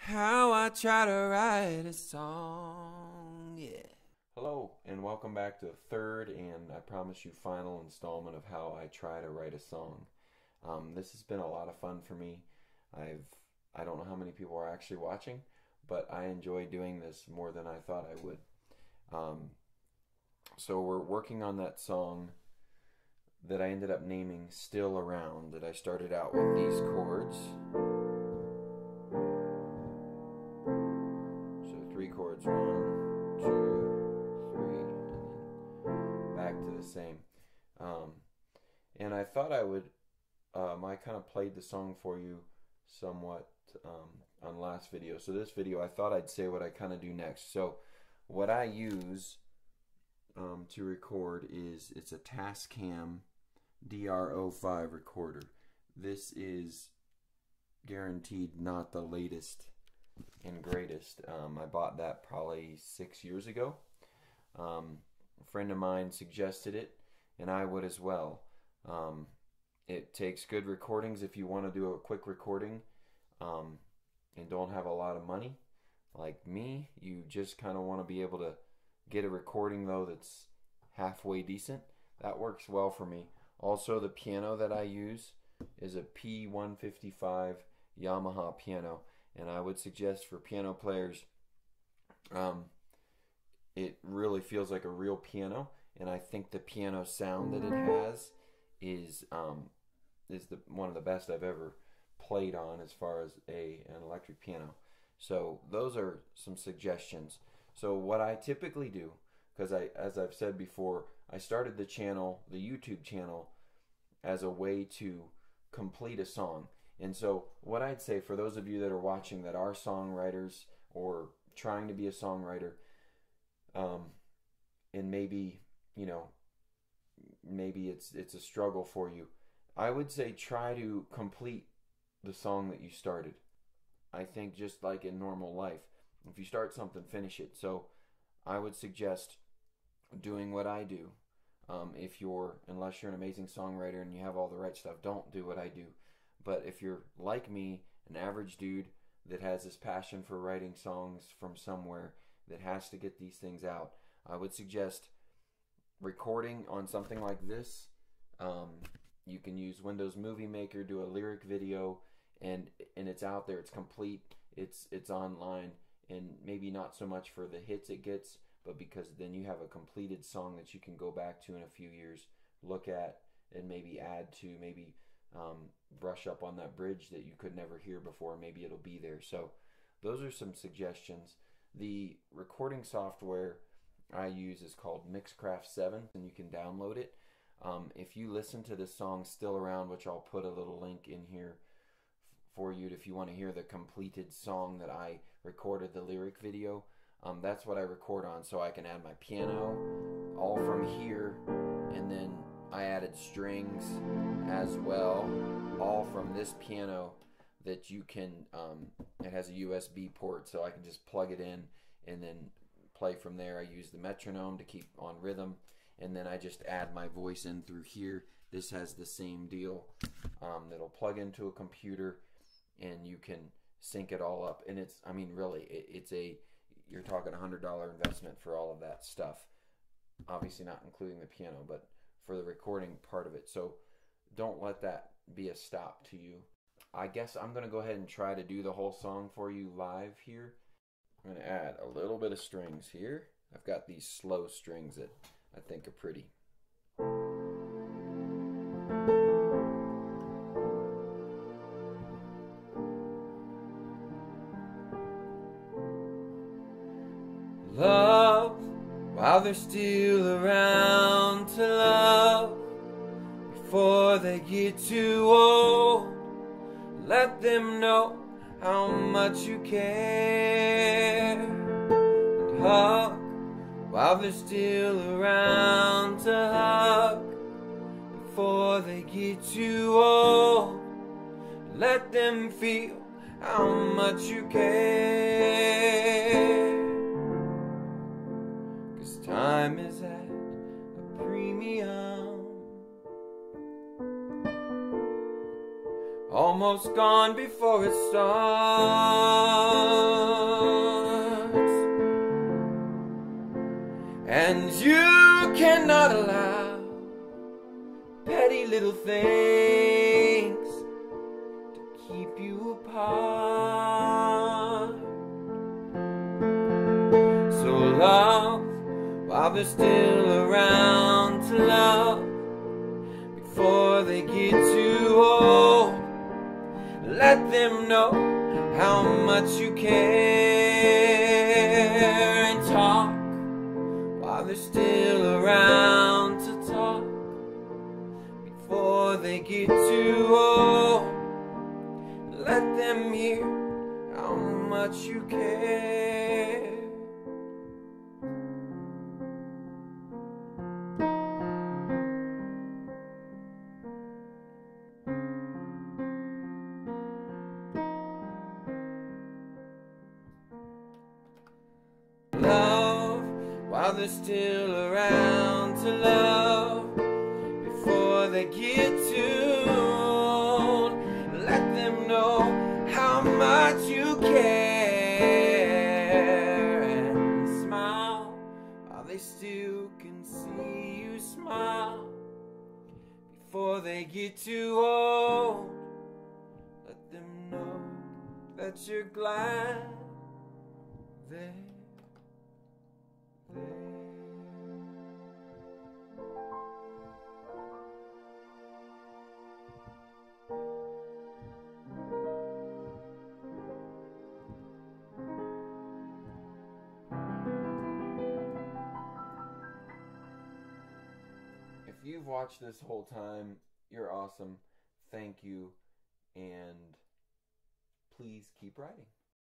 how I try to write a song, yeah. Hello, and welcome back to the third and I promise you final installment of how I try to write a song. This has been a lot of fun for me. I don't know how many people are actually watching, but I enjoy doing this more than I thought I would. So we're working on that song that I ended up naming Still Around, that I started out with these chords. So 3 chords, 1, 2, 3, and then back to the same. And I thought I would, I kind of played the song for you somewhat on last video. So this video, I thought I'd say what I kind of do next. So what I use to record is, it's a Tascam DR05 recorder. This is guaranteed not the latest and greatest. I bought that probably 6 years ago. A friend of mine suggested it, and I would as well. It takes good recordings if you want to do a quick recording and don't have a lot of money like me. You just kind of want to be able to get a recording though that's halfway decent. That works well for me. Also, the piano that I use is a P-155 Yamaha piano, and I would suggest for piano players, it really feels like a real piano, and I think the piano sound that it has is one of the best I've ever played on as far as an electric piano. So those are some suggestions. So what I typically do, because as I've said before, I started the channel, the YouTube channel, as a way to complete a song. And so what I'd say for those of you that are watching that are songwriters or trying to be a songwriter, and maybe, you know, maybe it's a struggle for you, I would say try to complete the song that you started. I think just like in normal life, if you start something, finish it. So I would suggest doing what I do. Unless you're an amazing songwriter and you have all the right stuff, don't do what I do. But if you're like me, an average dude that has this passion for writing songs from somewhere, that has to get these things out, I would suggest recording on something like this. You can use Windows Movie Maker, do a lyric video, and it's out there, it's complete, it's online, and maybe not so much for the hits it gets, but because then you have a completed song that you can go back to in a few years, look at, and maybe add to, maybe brush up on that bridge that you could never hear before. Maybe it'll be there. So those are some suggestions. The recording software I use is called Mixcraft 7, and you can download it. If you listen to this song Still Around, which I'll put a little link in here for you if you want to hear the completed song that I recorded, the lyric video, that's what I record on. So I can add my piano all from here, and then I added strings as well, all from this piano that you can, it has a USB port, so I can just plug it in and then play from there. I use the metronome to keep on rhythm, and then I just add my voice in through here. This has the same deal that'll plug into a computer, and you can sync it all up. And it's, I mean, really, you're talking $100 investment for all of that stuff. Obviously not including the piano, but for the recording part of it. So don't let that be a stop to you. I guess I'm going to go ahead and try to do the whole song for you live here. I'm going to add a little bit of strings here. I've got these slow strings that I think are pretty. Love, while they're still around to love, before they get too old, let them know how much you care. And hug, while they're still around to hug, before they get too old, let them feel how much you care. Time is at a premium, almost gone before it starts. And you cannot allow petty little things to keep you apart. So love while they're still around to love before they get too old. Let them know how much you care, and talk while they're still around to talk before they get too old. Let them hear how much you care. Love while they're still around to love before they get too old. Let them know how much you care, and smile while they still can see you smile before they get too old. Let them know that you're glad they're there. If you've watched this whole time, you're awesome. Thank you, and please keep writing.